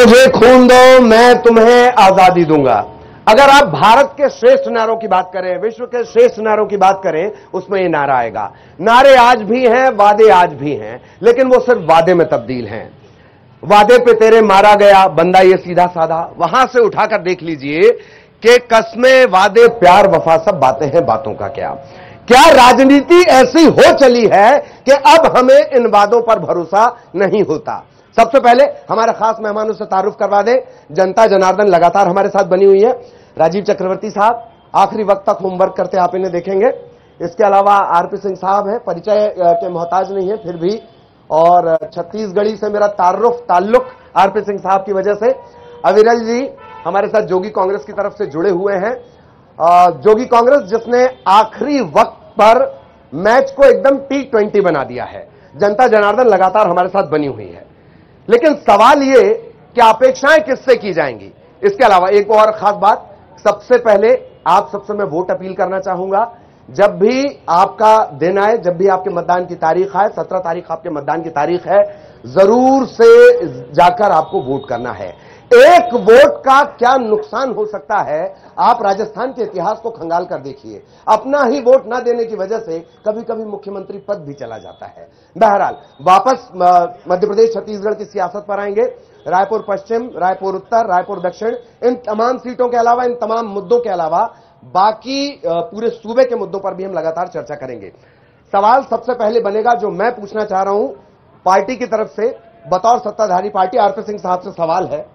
मुझे खून दो, मैं तुम्हें आजादी दूंगा। अगर आप भारत के श्रेष्ठ नारों की बात करें, विश्व के श्रेष्ठ नारों की बात करें, उसमें यह नारा आएगा। नारे आज भी हैं, वादे आज भी हैं, लेकिन वो सिर्फ वादे में तब्दील हैं। वादे पे तेरे मारा गया बंदा, ये सीधा साधा। वहां से उठाकर देख लीजिए कि कस्में, वादे, प्यार, वफा, सब बातें हैं, बातों का क्या। क्या राजनीति ऐसी हो चली है कि अब हमें इन वादों पर भरोसा नहीं होता। सबसे पहले हमारे खास मेहमानों से तारुफ करवा दें। जनता जनार्दन लगातार हमारे साथ बनी हुई है। राजीव चक्रवर्ती साहब आखिरी वक्त तक होमवर्क करते आप इन्हें देखेंगे। इसके अलावा आरपी सिंह साहब हैं, परिचय के मोहताज नहीं है फिर भी, और छत्तीसगढ़ी से मेरा ताल्लुक आरपी सिंह साहब की वजह से। अविरल जी हमारे साथ जोगी कांग्रेस की तरफ से जुड़े हुए हैं। जोगी कांग्रेस जिसने आखिरी वक्त पर मैच को एकदम T20 बना दिया है। जनता जनार्दन लगातार हमारे साथ बनी हुई है, लेकिन सवाल यह कि अपेक्षाएं किससे की जाएंगी। इसके अलावा एक और खास बात, सबसे पहले आप सबसे मैं वोट अपील करना चाहूंगा। जब भी आपका दिन आए, जब भी आपके मतदान की तारीख आए, 17 तारीख आपके मतदान की तारीख है, जरूर से जाकर आपको वोट करना है। एक वोट का क्या नुकसान हो सकता है, आप राजस्थान के इतिहास को खंगाल कर देखिए। अपना ही वोट ना देने की वजह से कभी कभी मुख्यमंत्री पद भी चला जाता है। बहरहाल वापस मध्य प्रदेश छत्तीसगढ़ की सियासत पर आएंगे। रायपुर पश्चिम, रायपुर उत्तर, रायपुर दक्षिण, इन तमाम सीटों के अलावा, इन तमाम मुद्दों के अलावा बाकी पूरे सूबे के मुद्दों पर भी हम लगातार चर्चा करेंगे। सवाल सबसे पहले बनेगा जो मैं पूछना चाह रहा हूं पार्टी की तरफ से, बतौर सत्ताधारी पार्टी, आरपी सिंह साहब से सवाल है।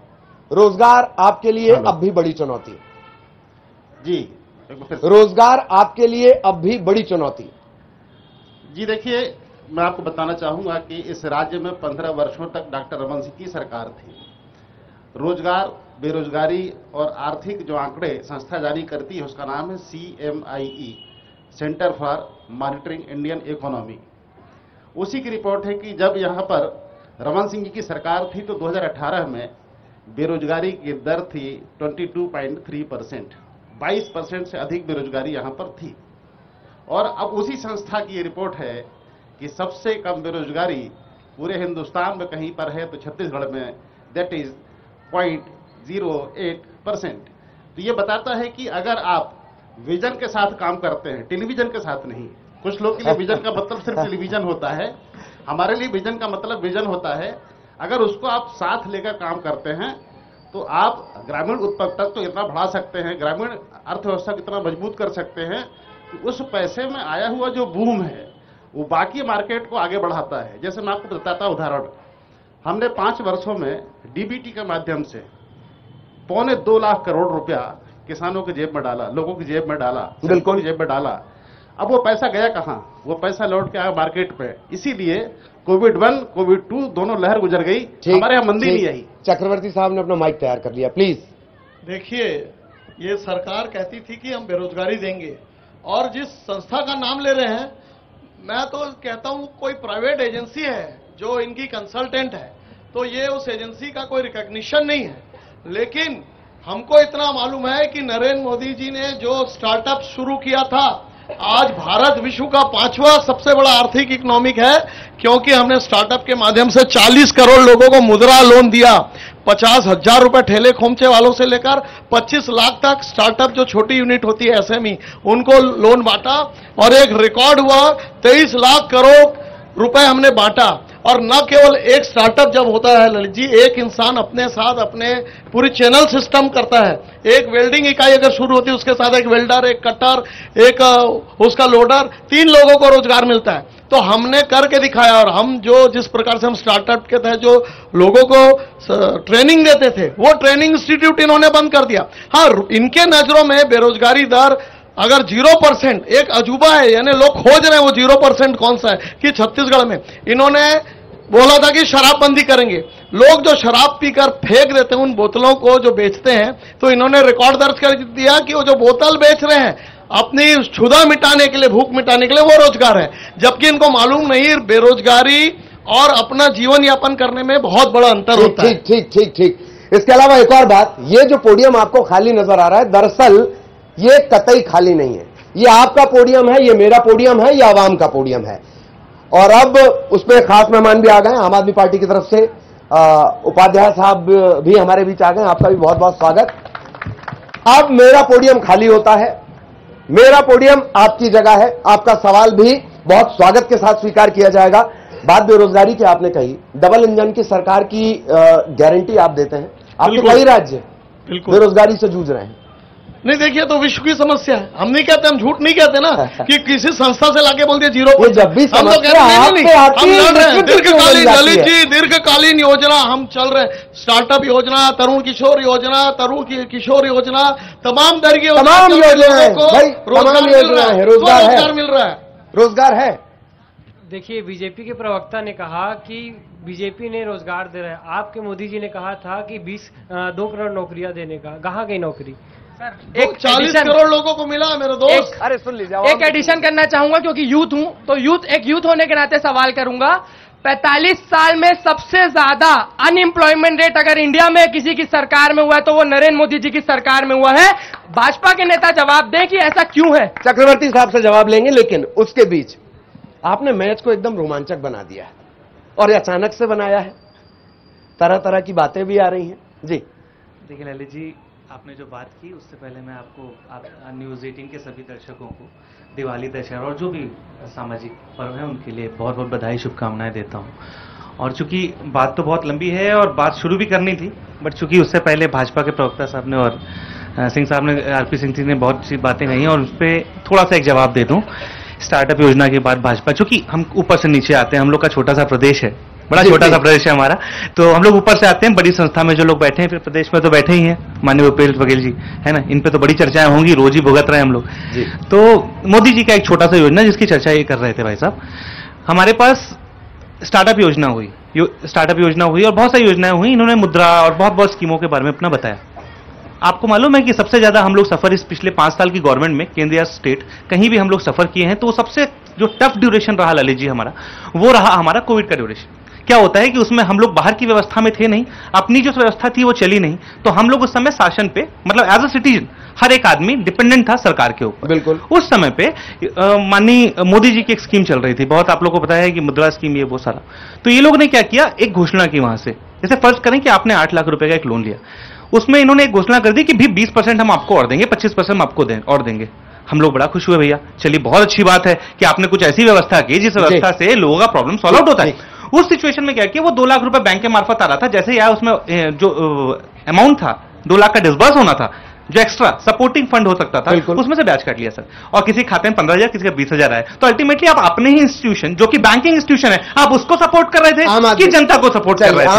रोजगार आपके लिए अब भी बड़ी चुनौती जी, रोजगार आपके लिए अब भी बड़ी चुनौती जी। देखिए, मैं आपको बताना चाहूंगा कि इस राज्य में 15 वर्षों तक डॉक्टर रमन सिंह की सरकार थी। रोजगार, बेरोजगारी और आर्थिक जो आंकड़े संस्था जारी करती है उसका नाम है CMIE, centre for monitoring Indian economy. उसी की रिपोर्ट है कि जब यहां पर रमन सिंह जी की सरकार थी तो 2018 में बेरोजगारी की दर थी 22.3%, 22% से अधिक बेरोजगारी यहां पर थी। और अब उसी संस्था की ये रिपोर्ट है कि सबसे कम बेरोजगारी पूरे हिंदुस्तान में कहीं पर है तो छत्तीसगढ़ में, दैट इज 0.08%। तो ये बताता है कि अगर आप विजन के साथ काम करते हैं, टेलीविजन के साथ नहीं। कुछ लोग के लिए विजन का मतलब सिर्फ टेलीविजन होता है, हमारे लिए विजन का मतलब विजन होता है। अगर उसको आप साथ लेकर काम करते हैं तो आप ग्रामीण उत्पादकता तो इतना बढ़ा सकते हैं, ग्रामीण अर्थव्यवस्था को इतना मजबूत कर सकते हैं कि उस पैसे में आया हुआ जो बूम है वो बाकी मार्केट को आगे बढ़ाता है। जैसे मैं आपको बताता हूं उदाहरण, हमने 5 वर्षों में DBT के माध्यम से 2.25 लाख करोड़ रुपया किसानों की जेब में डाला, लोगों की जेब में डाला, बिल्कुल की जेब में डाला। अब वो पैसा गया कहां? वो पैसा लौट के आया मार्केट पे। इसीलिए कोविड-1, कोविड-2 दोनों लहर गुजर गई, हमारे यहां मंदी नहीं आई। चक्रवर्ती साहब ने अपना माइक तैयार कर लिया, प्लीज। देखिए, ये सरकार कहती थी कि हम बेरोजगारी देंगे, और जिस संस्था का नाम ले रहे हैं, मैं तो कहता हूं कोई प्राइवेट एजेंसी है जो इनकी कंसल्टेंट है, तो ये उस एजेंसी का कोई रिकॉग्निशन नहीं है। लेकिन हमको इतना मालूम है कि नरेंद्र मोदी जी ने जो स्टार्टअप शुरू किया था, आज भारत विश्व का 5वां सबसे बड़ा आर्थिक इकोनॉमिक है, क्योंकि हमने स्टार्टअप के माध्यम से 40 करोड़ लोगों को मुद्रा लोन दिया। 50,000 रुपए ठेले खोमचे वालों से लेकर 25 लाख तक स्टार्टअप जो छोटी यूनिट होती है SME, उनको लोन बांटा, और एक रिकॉर्ड हुआ 23 लाख करोड़ रुपए हमने बांटा। और न केवल एक स्टार्टअप जब होता है ललित जी, एक इंसान अपने साथ अपने पूरी चैनल सिस्टम करता है। एक वेल्डिंग इकाई अगर शुरू होती है, उसके साथ एक वेल्डर, एक कटर, एक उसका लोडर, 3 लोगों को रोजगार मिलता है। तो हमने करके दिखाया, और हम जो जिस प्रकार से हम स्टार्टअप के तहत जो लोगों को ट्रेनिंग देते थे, वो ट्रेनिंग इंस्टीट्यूट इन्होंने बंद कर दिया। हाँ, इनके नजरों में बेरोजगारी दर अगर 0%, एक अजूबा है, यानी लोग खोज रहे हैं वो 0% कौन सा है, कि छत्तीसगढ़ में इन्होंने बोला था कि शराबबंदी करेंगे। लोग जो शराब पीकर फेंक देते हैं उन बोतलों को जो बेचते हैं, तो इन्होंने रिकॉर्ड दर्ज कर दिया कि वो जो बोतल बेच रहे हैं अपनी क्षुधा मिटाने के लिए, भूख मिटाने के लिए, वो रोजगार है। जबकि इनको मालूम नहीं बेरोजगारी और अपना जीवन यापन करने में बहुत बड़ा अंतर होता है। ठीक। इसके अलावा एक और बात, ये जो पोडियम आपको खाली नजर आ रहा है, दरअसल ये कतई खाली नहीं है। ये आपका पोडियम है, ये मेरा पोडियम है, ये आवाम का पोडियम है। और अब उसमें खास मेहमान भी आ गए आम आदमी पार्टी की तरफ से। उपाध्याय साहब भी हमारे बीच आ गए, आपका भी बहुत बहुत स्वागत। अब मेरा पोडियम खाली होता है, मेरा पोडियम आपकी जगह है, आपका सवाल भी बहुत स्वागत के साथ स्वीकार किया जाएगा। बात बेरोजगारी की आपने कही, डबल इंजन की सरकार की गारंटी आप देते हैं, आपके कई राज्य बेरोजगारी से जूझ रहे हैं। नहीं देखिए, तो विश्व की समस्या है, हम नहीं कहते, हम झूठ नहीं कहते ना कि किसी संस्था से लाके बोल दिया 0%। जब भी हम तो कहते हैं नहीं, हम लड़ रहे हैं। दीर्घकालीन दलित जी, दीर्घकालीन योजना हम चल रहे हैं, स्टार्टमिशन योजना, तरुण किशोर योजना, तरुण किशोर योजना, तमाम तरह की तमाम योजनाएं को रोजगार मिल रहा है, रोजगार है। देखिए, बीजेपी के प्रवक्ता ने कहा कि बीजेपी ने रोजगार दे रहा है, आपके मोदी जी ने कहा था कि 2 करोड़ नौकरियां देने का, कहाँ गई नौकरी? एक 40 करोड़ लोगों को मिला मेरे दोस्त। अरे सुन लीजिए, एक एडिशन करना चाहूंगा क्योंकि यूथ हूं, तो एक यूथ होने के नाते सवाल करूंगा। 45 साल में सबसे ज्यादा अनएम्प्लॉयमेंट रेट अगर इंडिया में किसी की सरकार में हुआ है तो वो नरेंद्र मोदी जी की सरकार में हुआ है। भाजपा के नेता जवाब दें कि ऐसा क्यों है। चक्रवर्ती साहब से जवाब लेंगे, लेकिन उसके बीच आपने मैच को एकदम रोमांचक बना दिया है और अचानक से बनाया है, तरह तरह की बातें भी आ रही हैं। जी देखिए ललित जी, आपने जो बात की उससे पहले मैं आपको न्यूज़ 18 के सभी दर्शकों को दिवाली, दशहरा और जो भी सामाजिक पर्व है उनके लिए बहुत बहुत बधाई, शुभकामनाएं देता हूं। और चूंकि बात तो बहुत लंबी है और बात शुरू भी करनी थी, बट चूंकि उससे पहले भाजपा के प्रवक्ता साहब ने और सिंह साहब ने, आरपी सिंह जी ने बहुत सी बातें कही और उस पर थोड़ा सा एक जवाब दे दूं। स्टार्टअप योजना के बाद भाजपा, चूंकि हम ऊपर से नीचे आते हैं, हम लोग का छोटा सा प्रदेश है, बड़ा छोटा सा प्रदेश है हमारा, तो हम लोग ऊपर से आते हैं। बड़ी संस्था में जो लोग बैठे हैं, फिर प्रदेश में तो बैठे ही हैं, माननीय भूपेश बघेल जी है ना, इन पे तो बड़ी चर्चाएं होंगी, रोज ही भुगत रहे हैं हम लोग। तो मोदी जी का एक छोटा सा योजना जिसकी चर्चा ये कर रहे थे भाई साहब, हमारे पास स्टार्टअप योजना हुई, और बहुत सारी योजनाएं हुई। इन्होंने मुद्रा और बहुत बहुत स्कीमों के बारे में अपना बताया। आपको मालूम है कि सबसे ज्यादा हम लोग सफर इस पिछले 5 साल की गवर्नमेंट में, केंद्र या स्टेट, कहीं भी हम लोग सफर किए हैं, तो सबसे जो टफ ड्यूरेशन रहा ललित जी हमारा, वो रहा हमारा कोविड का ड्यूरेशन। क्या होता है कि उसमें हम लोग बाहर की व्यवस्था में थे नहीं, अपनी जो व्यवस्था थी वो चली नहीं, तो हम लोग उस समय शासन पे, मतलब एज अ सिटीजन हर एक आदमी डिपेंडेंट था सरकार के ऊपर। बिल्कुल उस समय पे माननीय मोदी जी की एक स्कीम चल रही थी, बहुत आप लोग को पता है कि मुद्रा स्कीम, ये बहुत सारा। तो ये लोग ने क्या किया, एक घोषणा की वहां से, जैसे फर्ज करें कि आपने 8 लाख रुपए का एक लोन लिया, उसमें इन्होंने एक घोषणा कर दी कि भी 20% हम आपको और देंगे, 25% हम आपको और देंगे। हम लोग बड़ा खुश हुए, भैया चलिए बहुत अच्छी बात है कि आपने कुछ ऐसी व्यवस्था की जिस व्यवस्था से लोगों का प्रॉब्लम सॉल्व आउट होता है। उस सिचुएशन में क्या किया, वो 2 लाख रुपए बैंक के मार्फत आ रहा था, जैसे यार उसमें जो अमाउंट था 2 लाख का डिस्बर्स होना था, जो एक्स्ट्रा सपोर्टिंग फंड हो सकता था, उसमें से ब्याज काट लिया सर, और किसी खाते में 15,000, किसी का 20,000 आए। तो अल्टीमेटली आप अपने ही इंस्टीट्यूशन, जो कि बैंकिंग इंस्टीट्यूशन है, आप उसको सपोर्ट कर रहे थे कि जनता को सपोर्ट कर रहे थे?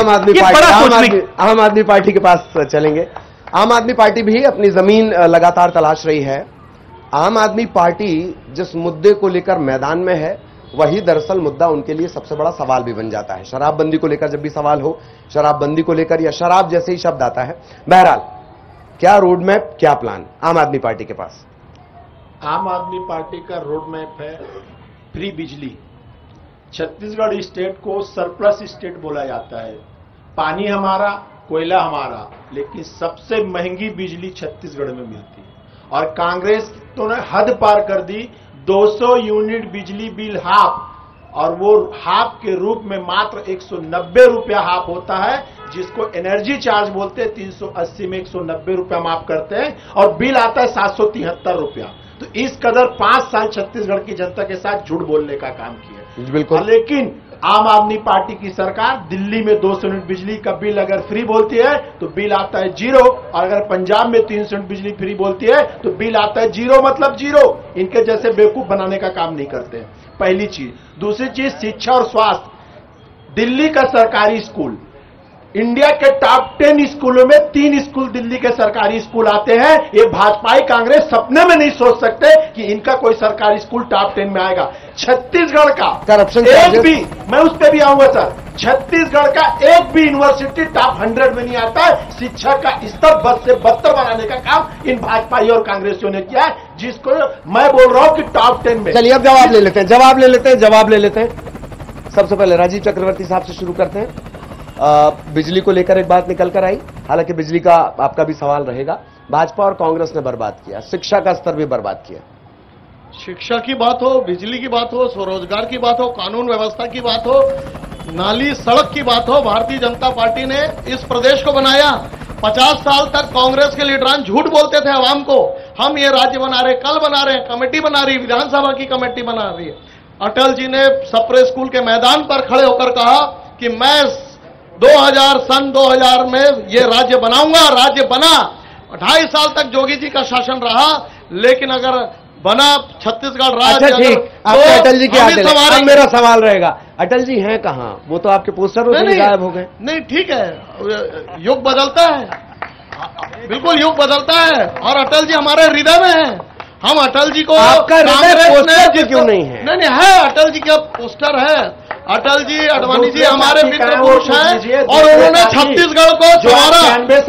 आम आदमी पार्टी के पास चलेंगे। आम आदमी पार्टी भी अपनी जमीन लगातार तलाश रही है। आम आदमी पार्टी जिस मुद्दे को लेकर मैदान में है, वही दरअसल मुद्दा उनके लिए सबसे बड़ा सवाल भी बन जाता है। शराबबंदी को लेकर जब भी सवाल हो, शराबबंदी को लेकर या शराब जैसे ही शब्द आता है, बहरहाल क्या रोड मैप, क्या प्लान आम आदमी पार्टी के पास? आम आदमी पार्टी का रोड मैप है फ्री बिजली। छत्तीसगढ़ स्टेट को सरप्लस स्टेट बोला जाता है। पानी हमारा, कोयला हमारा, लेकिन सबसे महंगी बिजली छत्तीसगढ़ में मिलती है। और कांग्रेस तो ने हद पार कर दी, 200 यूनिट बिजली बिल हाफ, और वो हाफ के रूप में मात्र 190 रुपया हाफ होता है, जिसको एनर्जी चार्ज बोलते हैं। 380 में 190 रुपया माफ करते हैं और बिल आता है 773 रुपया। तो इस कदर 5 साल छत्तीसगढ़ की जनता के साथ झूठ बोलने का काम किया। बिल्कुल। लेकिन आम आदमी पार्टी की सरकार दिल्ली में 200 यूनिट बिजली का बिल अगर फ्री बोलती है तो बिल आता है 0, और अगर पंजाब में 300 यूनिट बिजली फ्री बोलती है तो बिल आता है 0, मतलब 0। इनके जैसे बेवकूफ बनाने का काम नहीं करते। पहली चीज। दूसरी चीज, शिक्षा और स्वास्थ्य। दिल्ली का सरकारी स्कूल, इंडिया के टॉप 10 स्कूलों में 3 स्कूल दिल्ली के सरकारी स्कूल आते हैं। ये भाजपाई कांग्रेस सपने में नहीं सोच सकते कि इनका कोई सरकारी स्कूल टॉप 10 में आएगा। छत्तीसगढ़ का करप्शन एक भी, मैं उस पर भी आऊंगा सर, छत्तीसगढ़ का एक भी यूनिवर्सिटी टॉप 100 में नहीं आता है। शिक्षा का स्तर बद से बदतर बनाने का काम इन भाजपाई और कांग्रेसियों ने किया है, जिसको मैं बोल रहा हूं कि टॉप 10 में। चलिए अब जवाब ले लेते हैं। सबसे पहले राजीव चक्रवर्ती साहब से शुरू करते हैं। बिजली को लेकर एक बात निकल कर आई, हालांकि बिजली का आपका भी सवाल रहेगा। भाजपा और कांग्रेस ने बर्बाद किया, शिक्षा का स्तर भी बर्बाद किया। शिक्षा की बात हो, बिजली की बात हो, स्वरोजगार की बात हो, कानून व्यवस्था की बात हो, नाली सड़क की बात हो, भारतीय जनता पार्टी ने इस प्रदेश को बनाया। 50 साल तक कांग्रेस के लीडरान झूठ बोलते थे आवाम को, हम ये राज्य बना रहे, कल बना रहे, कमेटी बना रही, विधानसभा की कमेटी बना रही है। अटल जी ने सप्रे स्कूल के मैदान पर खड़े होकर कहा कि मैं 2000 में ये राज्य बनाऊंगा, राज्य बना। 2.5 साल तक जोगी जी का शासन रहा, लेकिन अगर बना छत्तीसगढ़ राज्य, अच्छा ठीक, तो आपको अटल जी की हम याद ही दिलाई। अब संवारेंगे। मेरा सवाल रहेगा, अटल जी हैं कहाँ? वो तो आपके पोस्टर में गायब हो गए। नहीं, ठीक है, युग बदलता है, बिल्कुल युग बदलता है, और अटल जी हमारे हृदय में है। हम अटल जी को, आपका हृदय कांग्रेस पोस्टर ने पे क्यों नहीं है? नहीं है, अटल जी का पोस्टर है। अटल जी, अडवाणी जी हमारे मित्र पुरुष हैं, और उन्होंने छत्तीसगढ़ को संवारा।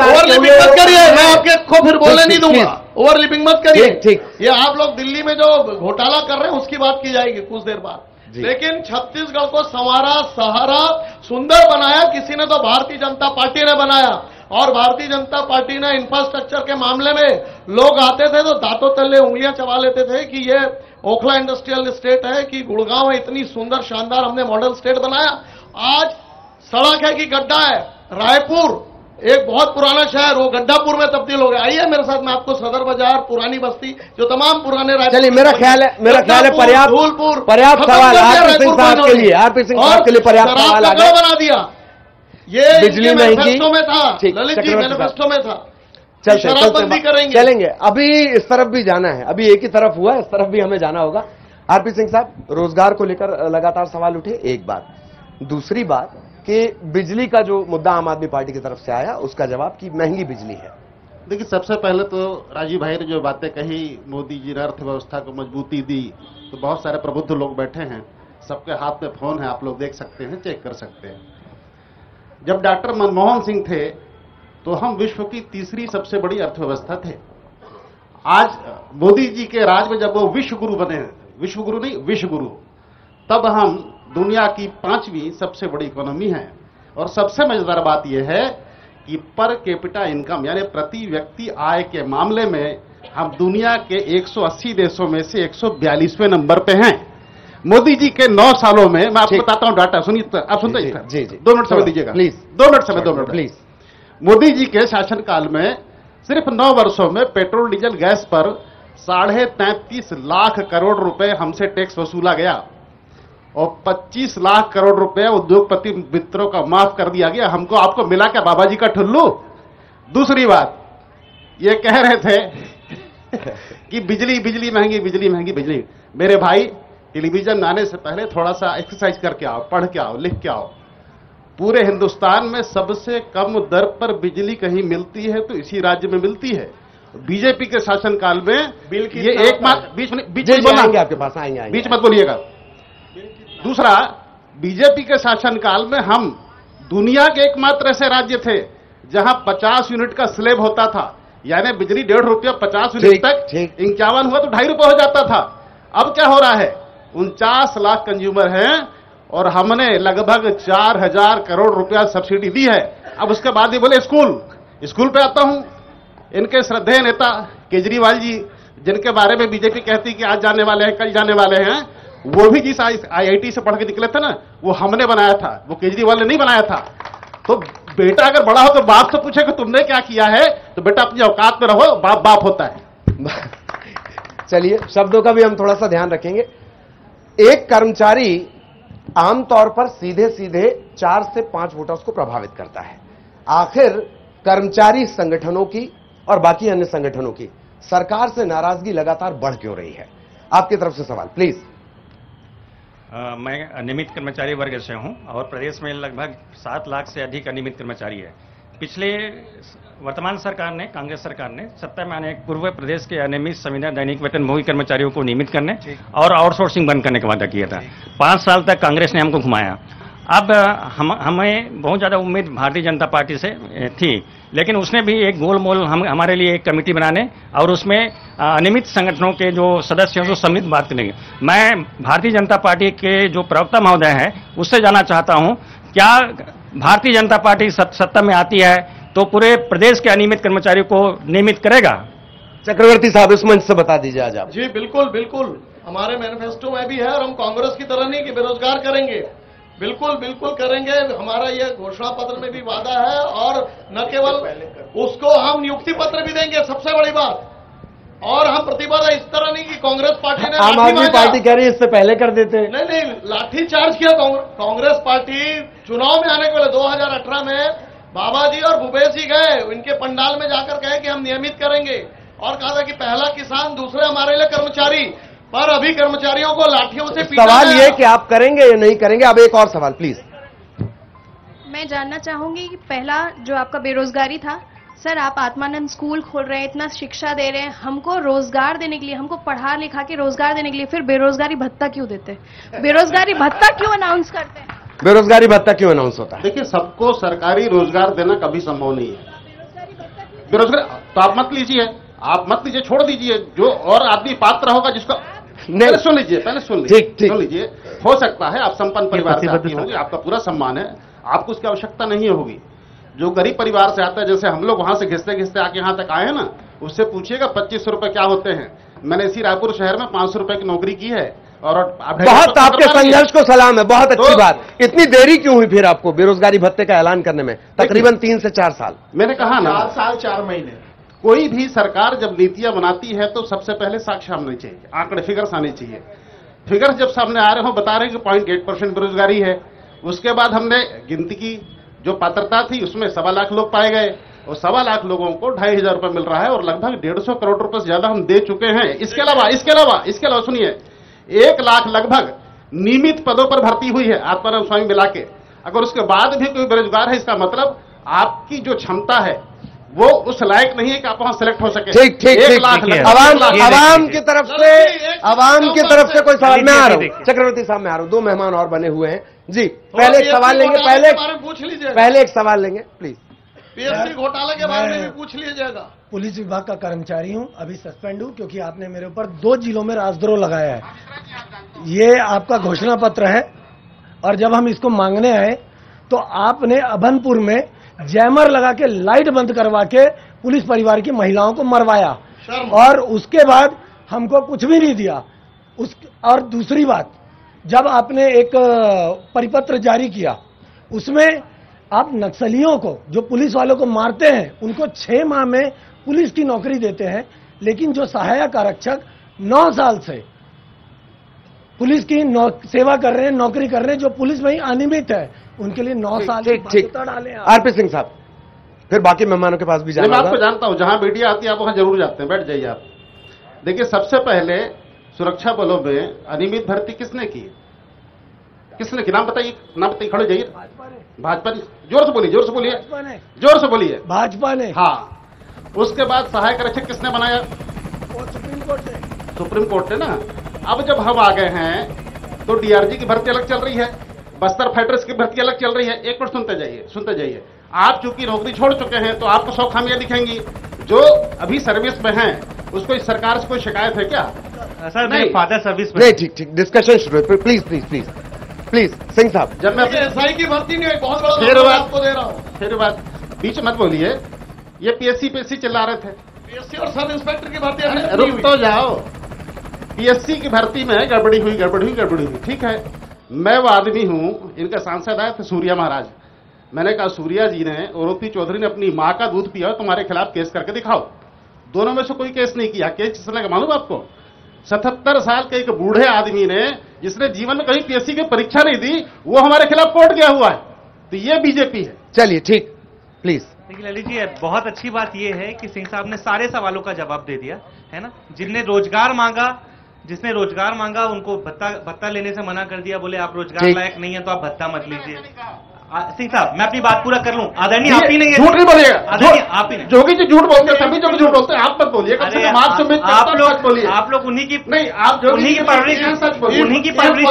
ओवर लिपिंग मत करिए, मैं आपके को फिर बोलने नहीं दूंगा, ओवर लिपिंग मत करिए। ठीक। ये आप लोग दिल्ली में जो घोटाला कर रहे हैं उसकी बात की जाएगी कुछ देर बाद, लेकिन छत्तीसगढ़ को संवारा, सहारा, सुंदर बनाया किसी ने तो भारतीय जनता पार्टी ने बनाया। और भारतीय जनता पार्टी ने इंफ्रास्ट्रक्चर के मामले में लोग आते थे तो दांतों तले उंगलियां चबा लेते थे कि ये ओखला इंडस्ट्रियल स्टेट है, कि गुड़गांव है, इतनी सुंदर शानदार हमने मॉडल स्टेट बनाया। आज सड़क है कि गड्ढा है। रायपुर एक बहुत पुराना शहर, वो गड्ढापुर में तब्दील हो गया। आइए मेरे साथ, मैं आपको सदर बाजार, पुरानी बस्ती, जो तमाम पुराने रायपुर, चलिए, मेरा ख्याल है पर्याप्त सवाल आरपी सिंह साहब के लिए, आरपी सिंह साहब के लिए पर्याप्त सवाल आ गया। बना दिया, ये बिजली मैनिफेस्टो में था, ललित जी मैनिफेस्टो में था, शराबबंदी करेंगे। चलेंगे, अभी इस तरफ भी जाना है, अभी एक ही तरफ हुआ है, इस तरफ भी हमें जाना होगा। आरपी सिंह साहब, रोजगार को लेकर लगातार सवाल उठे, एक बात। दूसरी बात कि बिजली का जो मुद्दा आम आदमी पार्टी की तरफ से आया, उसका जवाब कि महंगी बिजली है। देखिए, सबसे पहले तो राजीव भाई ने जो बातें कही, मोदी जी ने अर्थव्यवस्था को मजबूती दी, तो बहुत सारे प्रबुद्ध लोग बैठे हैं, सबके हाथ में फोन है, आप लोग देख सकते हैं, चेक कर सकते हैं। जब डॉक्टर मनमोहन सिंह थे तो हम विश्व की तीसरी सबसे बड़ी अर्थव्यवस्था थे। आज मोदी जी के राज में जब वो विश्व गुरु बने, विश्व गुरु नहीं, विश्व गुरु, तब हम दुनिया की 5वीं सबसे बड़ी इकोनॉमी है। और सबसे मजेदार बात यह है कि पर कैपिटा इनकम यानी प्रति व्यक्ति आय के मामले में हम दुनिया के 180 देशों में से 142वें नंबर पे हैं। मोदी जी के 9 सालों में, मैं आपको बताता हूं डाटा, सुनिए, आप सुनते हैं? जी, 2 मिनट समय दीजिएगा प्लीज, 2 मिनट समय, 2 मिनट प्लीज। मोदी जी के शासनकाल में सिर्फ 9 वर्षों में पेट्रोल डीजल गैस पर 33.5 लाख करोड़ रुपए हमसे टैक्स वसूला गया, और 25 लाख करोड़ रुपए उद्योगपति मित्रों का माफ कर दिया गया। हमको, आपको मिला क्या बाबा जी का ठुल्लू? दूसरी बात, ये कह रहे थे कि बिजली महंगी, बिजली महंगी, बिजली। मेरे भाई, टेलीविजन आने से पहले थोड़ा सा एक्सरसाइज करके आओ, पढ़ के आओ, लिख के आओ। पूरे हिंदुस्तान में सबसे कम दर पर बिजली कहीं मिलती है तो इसी राज्य में मिलती है। बीजेपी के शासनकाल में बिल की ये एकमात्र, बीच में आएंगे आपके पास, आएंगे, बीच मत बोलिएगा। दूसरा, बीजेपी के शासनकाल में हम दुनिया के एकमात्र ऐसे राज्य थे जहां 50 यूनिट का स्लेब होता था, यानी बिजली 1.5 रुपया 50 यूनिट तक, 51 हुआ तो 2.5 रुपये हो जाता था। अब क्या हो रहा है? 49 लाख कंज्यूमर हैं और हमने लगभग 4000 करोड़ रुपया सब्सिडी दी है। अब उसके बाद ये बोले स्कूल पे आता हूं, इनके श्रद्धेय नेता केजरीवाल जी, जिनके बारे में बीजेपी कहती कि आज जाने वाले हैं, कल जाने वाले हैं, वो भी जिस IIT से पढ़ के निकले थे ना, वो हमने बनाया था, वो केजरीवाल ने नहीं बनाया था। तो बेटा अगर बड़ा हो तो बाप से पूछे कि तुमने क्या किया है, तो बेटा अपनी औकात में रहो, बाप बाप होता है। चलिए, शब्दों का भी हम थोड़ा सा ध्यान रखेंगे। एक कर्मचारी आमतौर पर सीधे सीधे 4 से 5 वोटर्स को प्रभावित करता है। आखिर कर्मचारी संगठनों की और बाकी अन्य संगठनों की सरकार से नाराजगी लगातार बढ़ क्यों रही है? आपकी तरफ से सवाल प्लीज। मैं अनियमित कर्मचारी वर्ग से हूं और प्रदेश में लगभग 7 लाख से अधिक अनियमित कर्मचारी है। पिछले वर्तमान सरकार ने, कांग्रेस सरकार ने सत्ता में आने पूर्व प्रदेश के अनियमित संविदा दैनिक वेतनभोगी कर्मचारियों को नियमित करने और आउटसोर्सिंग बंद करने का वादा किया था। 5 साल तक कांग्रेस ने हमको घुमाया। अब हमें बहुत ज्यादा उम्मीद भारतीय जनता पार्टी से थी, लेकिन उसने भी एक गोल मोल हमारे लिए एक कमेटी बनाने और उसमें अनियमित संगठनों के जो सदस्य हैं उसको सम्मिलित बात करेंगे। मैं भारतीय जनता पार्टी के जो प्रवक्ता महोदय हैं उससे जानना चाहता हूं, क्या भारतीय जनता पार्टी सत्ता में आती है तो पूरे प्रदेश के अनियमित कर्मचारियों को नियमित करेगा? चक्रवर्ती साहब, इस मंच से बता दीजिए आज आप। जी बिल्कुल बिल्कुल, हमारे मैनिफेस्टो में भी है, और हम कांग्रेस की तरह नहीं कि बेरोजगार करेंगे। बिल्कुल बिल्कुल करेंगे। हमारा ये घोषणा पत्र में भी वादा है, और न केवल उसको हम नियुक्ति पत्र भी देंगे, सबसे बड़ी बात। और हम प्रतिबद्ध है, इस तरह नहीं कि कांग्रेस पार्टी ने आम आदमी पार्टी कह रही है इससे पहले कर देते। नहीं, लाठी चार्ज किया कांग्रेस पार्टी। चुनाव में आने के पहले 2018 में बाबा जी और भूपेश जी गए, इनके पंडाल में जाकर कहे कि हम नियमित करेंगे, और कहा था कि पहला किसान, दूसरे हमारे लिए कर्मचारी, पर अभी कर्मचारियों को लाठियों से पीटा सवाल ये कि आप करेंगे या नहीं करेंगे। अब एक और सवाल प्लीज। मैं जानना चाहूंगी कि पहला जो आपका बेरोजगारी था, सर आप आत्मानंद स्कूल खोल रहे हैं, इतना शिक्षा दे रहे हैं, हमको रोजगार देने के लिए, हमको पढ़ा लिखा के रोजगार देने के लिए, फिर बेरोजगारी भत्ता क्यों देते हैं? बेरोजगारी भत्ता क्यों अनाउंस करते हैं? बेरोजगारी भत्ता क्यों अनाउंस होता है? देखिए, सबको सरकारी रोजगार देना कभी संभव नहीं है। बेरोजगार तो आप मत लीजिए, आप मत लीजिए, छोड़ दीजिए। जो और आदमी पात्र होगा जिसको, पहले सुन लीजिए, पहले सुन लीजिए, सुन लीजिए। हो सकता है आप संपन्न परिवार से आती होंगी, आपका पूरा सम्मान है, आपको उसकी आवश्यकता नहीं होगी। जो गरीब परिवार से आता है, जैसे हम लोग वहां से घिसते घिसते आके यहां तक आए हैं ना, उससे पूछिएगा 2500 रुपए क्या होते हैं। मैंने इसी रायपुर शहर में 500 रुपए की नौकरी की है। और बहुत आपके संघर्ष को सलाम है, बहुत अच्छी बात। इतनी देरी क्यों हुई फिर आपको बेरोजगारी भत्ते का ऐलान करने में? तकरीबन 3 से 4 साल। मैंने कहा ना, 4 साल 4 महीने। कोई भी सरकार जब नीतियां बनाती है तो सबसे पहले साक्ष्य आने चाहिए, आंकड़े, फिगर्स आने चाहिए। फिगर्स जब सामने आ रहे हो, बता रहे हैं कि 0.8% बेरोजगारी है। उसके बाद हमने गिनती की, जो पात्रता थी उसमें 1.25 लाख लोग पाए गए, और 1.25 लाख लोगों को 2,500 रुपए मिल रहा है, और लगभग 150 करोड़ रुपए से ज्यादा हम दे चुके हैं। इसके अलावा सुनिए, 1 लाख लगभग नियमित पदों पर भर्ती हुई है आत्माराम स्वामी मिला के। अगर उसके बाद भी कोई बेरोजगार है, इसका मतलब आपकी जो क्षमता है वो उस लायक नहीं है कि आप वहां सेलेक्ट हो सके। ठीक ठीक ठीक। आवाम की तरफ से कोई सवाल? मैं आ रहा हूं चक्रवर्ती साहब, मैं आ रहा हूं। 2 मेहमान और बने हुए हैं जी। पहले एक सवाल लेंगे, पूछ लीजिए, पहले एक सवाल लेंगे प्लीज। पीएससी घोटाला के बारे में भी पूछ लीजिएगा। पुलिस विभाग का कर्मचारी हूं, अभी सस्पेंड हूं क्योंकि आपने मेरे ऊपर 2 जिलों में राजद्रोह लगाया है। ये आपका घोषणा पत्र है, और जब हम इसको मांगने आए तो आपने अभनपुर में जैमर लगा के लाइट बंद करवा के पुलिस परिवार की महिलाओं को मरवाया, और उसके बाद हमको कुछ भी नहीं दिया। और दूसरी बात, जब आपने एक परिपत्र जारी किया, उसमें आप नक्सलियों को, जो पुलिस वालों को मारते हैं, उनको 6 माह में पुलिस की नौकरी देते हैं, लेकिन जो सहायक आरक्षक 9 साल से पुलिस की सेवा कर रहे हैं, नौकरी कर रहे हैं, जो पुलिस में ही अनियमित है, उनके लिए 9 साल ठीक। आरपी सिंह साहब, फिर बाकी मेहमानों के पास भी जाना। मैं आपको जानता हूं, जहां मीडिया आती है आप वहां जरूर जाते हैं, बैठ जाइए आप। देखिए, सबसे पहले सुरक्षा बलों में अनियमित भर्ती किसने की? किसने की? नाम बताइए, खड़े जाइए। भाजपा ने। जोर से बोलिए, जोर से बोलिए, जोर से बोलिए। भाजपा ने। हाँ। उसके बाद सहायक आरक्षक किसने बनाया? सुप्रीम कोर्ट ने ना। अब जब हम आ गए हैं तो डीआरजी की भर्ती अलग चल रही है, बस्तर फाइटर्स की भर्ती अलग चल रही है। एक मिनट सुनते जाइए। आप चूंकि नौकरी छोड़ चुके हैं तो आपको 100 खामियां दिखेंगी। जो अभी सर्विस में हैं, उसको इस सरकार से कोई शिकायत है क्या? सर, मेरे फादर सर्विस में। नहीं, ठीक, डिस्कशन शुरू है। प्लीज सिंह साहब। जब मैं एसआई की भर्ती नहीं, बहुत बड़ा आपको दे रहा हूं। फिर बात बीच मत बोलिए। ये पीएससी चिल्ला रहे थे। पीएससी और सब इंस्पेक्टर की भर्ती रुक तो जाओ। पीएससी की भर्ती में गड़बड़ी हुई। ठीक है, मैं वो आदमी हूं, इनका सांसद आए थे सूर्या महाराज। मैंने कहा, सूर्या जी ने और ओपी चौधरी ने अपनी मां का दूध पिया, तुम्हारे खिलाफ केस करके दिखाओ। दोनों में से कोई केस नहीं किया। केस किसने का मालूम आपको? 77 साल के एक बूढ़े आदमी ने, जिसने जीवन में कभी पीएससी की परीक्षा नहीं दी, वो हमारे खिलाफ कोर्ट गया हुआ है। तो ये बीजेपी है। चलिए ठीक, प्लीज। देखिए ललित जी, बहुत अच्छी बात यह है कि सिंह साहब ने सारे सवालों का जवाब दे दिया है ना। जिसने रोजगार मांगा उनको भत्ता लेने से मना कर दिया, बोले आप रोजगार लायक नहीं है तो आप भत्ता मत लीजिए। सिंह साहब, मैं अपनी बात पूरा कर लूं। आदरणीय, आप ही नहीं, झूठ नहीं बोलिएगा। आदरणीय, आप ही नहीं। जोगी जी झूठ बोलते हैं, सभी जो झूठ बोलते हैं, आप मत बोलिए। आप लोग उन्हीं की नहीं, आप उन्हीं की परवरिश,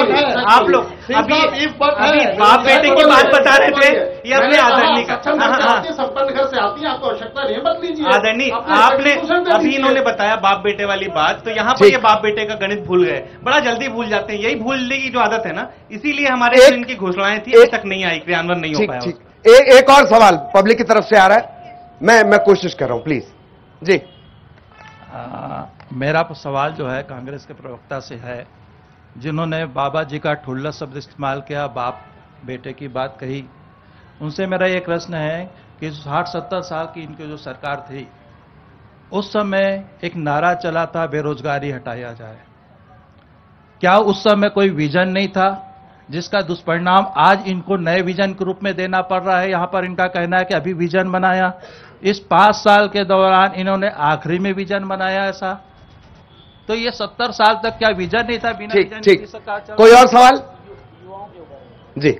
आप लोग अभी बाप बेटे की बात बता रहे थे, ये अपने आदरणीय का संपन्न घर से आती है, आपको आवश्यकता नहीं है, मत लीजिए। आदरणीय, आपने अभी इन्होंने बताया बाप बेटे वाली बात, तो यहाँ पर ये बाप बेटे का गणित भूल गए, बड़ा जल्दी भूल जाते हैं। यही भूलने की जो आदत है ना, इसीलिए हमारे इनकी घोषणाएं थी अभी तक नहीं आई, क्रियान्वयन नहीं हो पाया। एक और सवाल पब्लिक की तरफ से आ रहा है, मैं कोशिश कर रहा हूं, प्लीज जी। मेरा सवाल जो है कांग्रेस के प्रवक्ता से है, जिन्होंने बाबा जी का ठुल्ला शब्द इस्तेमाल किया, बाप बेटे की बात कही, उनसे मेरा ये प्रश्न है कि 60-70 साल की इनकी जो सरकार थी, उस समय एक नारा चला था बेरोजगारी हटाया जाए। क्या उस समय कोई विजन नहीं था जिसका दुष्परिणाम आज इनको नए विजन के रूप में देना पड़ रहा है? यहां पर इनका कहना है कि अभी विजन बनाया, इस 5 साल के दौरान इन्होंने आखिरी में विजन बनाया ऐसा, तो ये 70 साल तक क्या विजन नहीं था? बिना विजन की सरकार चल। कोई और सवाल? जी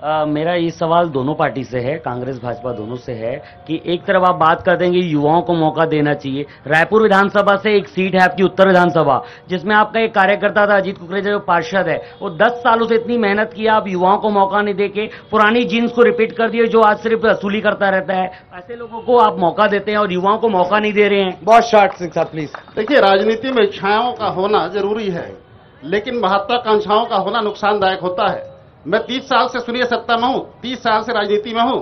मेरा ये सवाल दोनों पार्टी से है, कांग्रेस भाजपा दोनों से है, कि एक तरफ आप बात करते हैं कि युवाओं को मौका देना चाहिए। रायपुर विधानसभा से एक सीट है आपकी उत्तर विधानसभा, जिसमें आपका एक कार्यकर्ता था अजीत कुकरेजा जो पार्षद है, वो 10 सालों से इतनी मेहनत की, आप युवाओं को मौका नहीं देके पुरानी जीन्स को रिपीट कर दिए, जो आज सिर्फ वसूली करता रहता है। ऐसे लोगों को आप मौका देते हैं और युवाओं को मौका नहीं दे रहे हैं। बहुत शॉर्ट सिंह साहब प्लीज। देखिए, राजनीति में इच्छाओं का होना जरूरी है, लेकिन महत्वाकांक्षाओं का होना नुकसानदायक होता है। मैं 30 साल से सुनिए सत्ता में हूं, 30 साल से राजनीति में हूं,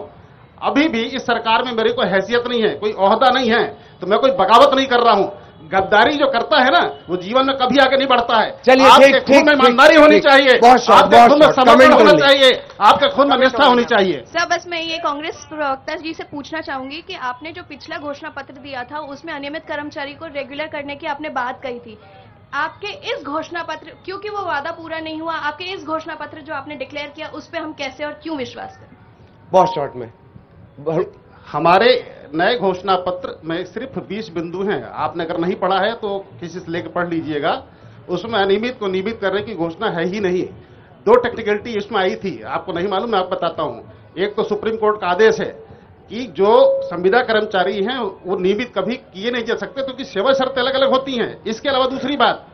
अभी भी इस सरकार में मेरी कोई हैसियत नहीं है, कोई ओहदा नहीं है, तो मैं कोई बगावत नहीं कर रहा हूं। गद्दारी जो करता है ना, वो जीवन में कभी आगे नहीं बढ़ता है। चलिए, आपके खून में ईमानदारी होनी चाहिए, आपके खून में समर्पण होना चाहिए, आपके खून में निष्ठा होनी चाहिए। सर, बस मैं ये कांग्रेस प्रवक्ता जी से पूछना चाहूंगी कि आपने जो पिछला घोषणा पत्र दिया था, उसमें अनियमित कर्मचारी को रेगुलर करने की आपने बात कही थी। आपके इस घोषणा पत्र, क्योंकि वो वादा पूरा नहीं हुआ, आपके इस घोषणा पत्र जो आपने डिक्लेयर किया, उस पर हम कैसे और क्यों विश्वास करें? बहुत शॉर्ट में। हमारे नए घोषणा पत्र में सिर्फ 20 बिंदु हैं, आपने अगर नहीं पढ़ा है तो किसी से लेकर पढ़ लीजिएगा। उसमें अनियमित को नियमित करने की घोषणा है ही नहीं। 2 टेक्निकलिटी इसमें आई थी, आपको नहीं मालूम, मैं आपको बताता हूं। एक तो सुप्रीम कोर्ट का आदेश है कि जो संविदा कर्मचारी हैं वो नियमित कभी किए नहीं जा सकते, क्योंकि सेवा शर्तें अलग अलग होती हैं। इसके अलावा दूसरी बात,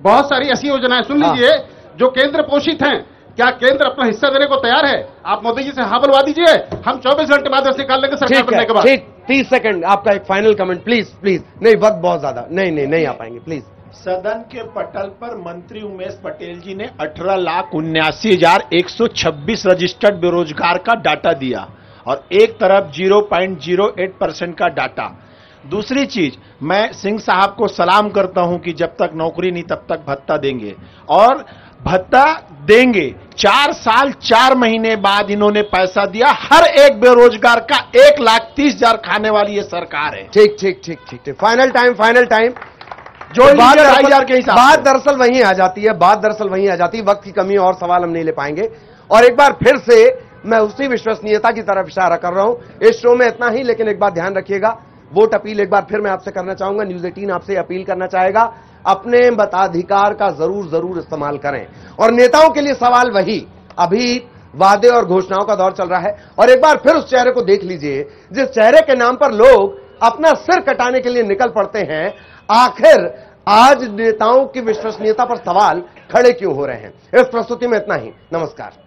बहुत सारी ऐसी योजनाएं सुन लीजिए जो केंद्र पोषित हैं। क्या केंद्र अपना हिस्सा देने को तैयार है? आप मोदी जी से हाँ बुलवा दीजिए, हम 24 घंटे बाद निकाल लेंगे सरकार बनने के बाद। ठीक, 30 सेकंड आपका एक फाइनल कमेंट प्लीज। नहीं, वक्त बहुत ज्यादा, नहीं आ पाएंगे प्लीज। सदन के पटल पर मंत्री उमेश पटेल जी ने 18,79,126 रजिस्टर्ड बेरोजगार का डाटा दिया और एक तरफ 0.08% का डाटा। दूसरी चीज, मैं सिंह साहब को सलाम करता हूं कि जब तक नौकरी नहीं तब तक भत्ता देंगे, और भत्ता देंगे। 4 साल 4 महीने बाद इन्होंने पैसा दिया। हर एक बेरोजगार का 1,30,000 खाने वाली ये सरकार है। ठीक। Final time. जो बात 2,500 के हिसाब, बात दरअसल वहीं आ जाती है, वक्त की कमी, और सवाल हम नहीं ले पाएंगे। और एक बार फिर से मैं उसी विश्वसनीयता की तरफ इशारा कर रहा हूं। इस शो में इतना ही, लेकिन एक बात ध्यान रखिएगा, वोट अपील एक बार फिर मैं आपसे करना चाहूंगा, न्यूज़ 18 आपसे अपील करना चाहेगा, अपने मताधिकार का जरूर इस्तेमाल करें। और नेताओं के लिए सवाल वही, अभी वादे और घोषणाओं का दौर चल रहा है, और एक बार फिर उस चेहरे को देख लीजिए जिस चेहरे के नाम पर लोग अपना सिर कटाने के लिए निकल पड़ते हैं। आखिर आज नेताओं की विश्वसनीयता पर सवाल खड़े क्यों हो रहे हैं? इस प्रस्तुति में इतना ही। नमस्कार।